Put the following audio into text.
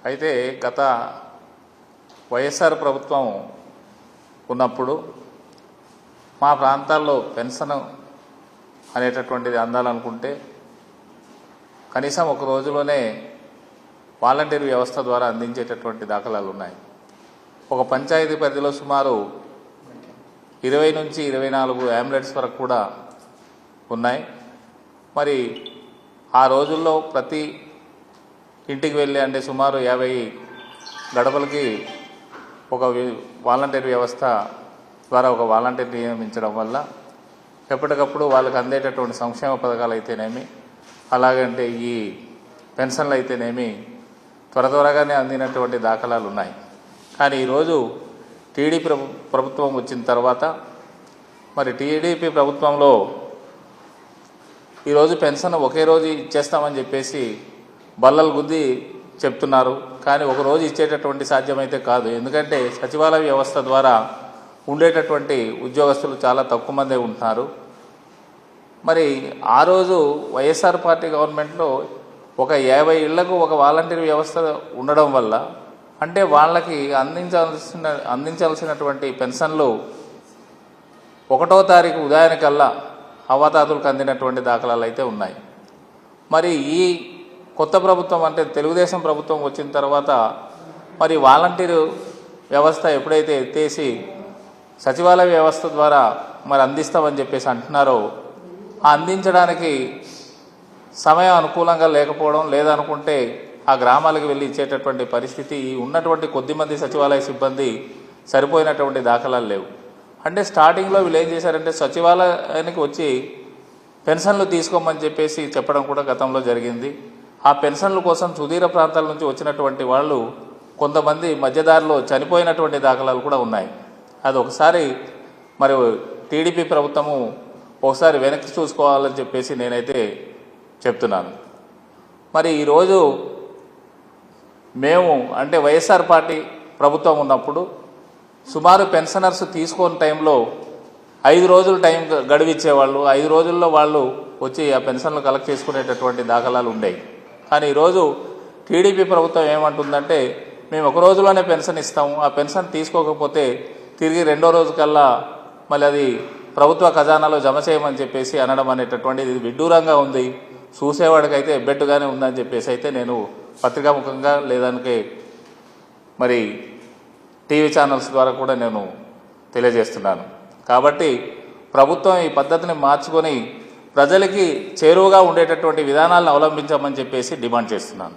అయితే గత వైఎస్ఆర్ ప్రభుత్వం ఉన్నప్పుడు మా ప్రాంతాల్లో పెన్షన్ అనేటటువంటిది అందాలనుకుంటే కనీసం ఒక రోజులోనే వాలంటీర్ వ్యవస్థ ద్వారా అందించేటటువంటి దాఖలాలు ఉన్నాయి. ఒక పంచాయతీ పరిధిలో సుమారు 20 నుంచి 24 అంబులెన్స్ వరకు కూడా ఉన్నాయి. మరి ఆ రోజుల్లో ప్రతి ఇంటికి వెళ్ళి అంటే సుమారు 50 గడపలకి ఒక వాలంటీర్ వ్యవస్థ ద్వారా ఒక వాలంటీర్ నియమించడం వల్ల ఎప్పటికప్పుడు వాళ్ళకి అందేటటువంటి సంక్షేమ పథకాలు అయితేనేమి, అలాగంటే ఈ పెన్షన్లు అయితేనేమి త్వరగానే అందినటువంటి దాఖలాలు ఉన్నాయి. కానీ ఈరోజు టీడీపీ ప్రభుత్వం వచ్చిన తర్వాత మరి టీడీపీ ప్రభుత్వంలో ఈరోజు పెన్షన్ ఒకే రోజు ఇచ్చేస్తామని చెప్పేసి బల్లలు గుద్ది చెప్తున్నారు. కానీ ఒక రోజు ఇచ్చేటటువంటి సాధ్యమైతే కాదు. ఎందుకంటే సచివాలయ వ్యవస్థ ద్వారా ఉండేటటువంటి ఉద్యోగస్తులు చాలా తక్కువ మందే ఉంటున్నారు. మరి ఆ రోజు వైఎస్ఆర్ పార్టీ గవర్నమెంట్లో ఒక 50 ఇళ్లకు ఒక వాలంటీర్ వ్యవస్థ ఉండడం వల్ల అంటే వాళ్ళకి అందించాల్సినటువంటి పెన్షన్లు 1వ తారీఖు ఉదయానికల్లా అవతాతులకు అందినటువంటి దాఖలాలు అయితే ఉన్నాయి. మరి ఈ కొత్త ప్రభుత్వం అంటే తెలుగుదేశం ప్రభుత్వం వచ్చిన తర్వాత మరి వాలంటీరు వ్యవస్థ ఎప్పుడైతే ఎత్తేసి సచివాలయ వ్యవస్థ ద్వారా మరి అందిస్తామని చెప్పేసి అంటున్నారో ఆ అందించడానికి సమయం అనుకూలంగా లేకపోవడం, లేదనుకుంటే ఆ గ్రామాలకు వెళ్ళి ఇచ్చేటటువంటి పరిస్థితి, ఉన్నటువంటి కొద్దిమంది సచివాలయ సిబ్బంది సరిపోయినటువంటి దాఖలాలు లేవు. అంటే స్టార్టింగ్లో వీళ్ళు ఏం చేశారంటే సచివాలయానికి వచ్చి పెన్షన్లు తీసుకోమని చెప్పేసి చెప్పడం కూడా గతంలో జరిగింది. ఆ పెన్షన్ల కోసం సుదూర ప్రాంతాల నుంచి వచ్చినటువంటి వాళ్ళు కొంతమంది మధ్యదారిలో చనిపోయినటువంటి దాఖలాలు కూడా ఉన్నాయి. అది ఒకసారి మరి టీడీపీ ప్రభుత్వము ఒకసారి వెనక్కి చూసుకోవాలని చెప్పేసి నేనైతే చెప్తున్నాను. మరి ఈరోజు మేము అంటే వైఎస్ఆర్ పార్టీ ప్రభుత్వం ఉన్నప్పుడు సుమారు పెన్షనర్స్ తీసుకున్న టైంలో 5 రోజులు టైం గడువిచ్చేవాళ్ళు. 5 రోజుల్లో వాళ్ళు వచ్చి ఆ పెన్షన్లు కలెక్ట్ చేసుకునేటటువంటి దాఖలాలు ఉండేవి. కానీ ఈరోజు టీడీపీ ప్రభుత్వం ఏమంటుందంటే మేము ఒక రోజులోనే పెన్షన్ ఇస్తాము, ఆ పెన్షన్ తీసుకోకపోతే తిరిగి 2వ రోజు కల్లా మళ్ళీ అది ప్రభుత్వ ఖజానాలో జమ చేయమని చెప్పేసి అనడం అనేటటువంటిది విడ్డూరంగా ఉంది. చూసేవాడికైతే ఎబ్బెట్టుగానే ఉందని చెప్పేసి అయితే నేను పత్రికాముఖంగా లేదానికి మరి టీవీ ఛానల్స్ ద్వారా కూడా నేను తెలియజేస్తున్నాను. కాబట్టి ప్రభుత్వం ఈ పద్ధతిని మార్చుకొని ప్రజలకి చేరువగా ఉండేటటువంటి విధానాలను అవలంబించమని చెప్పేసి డిమాండ్ చేస్తున్నాను.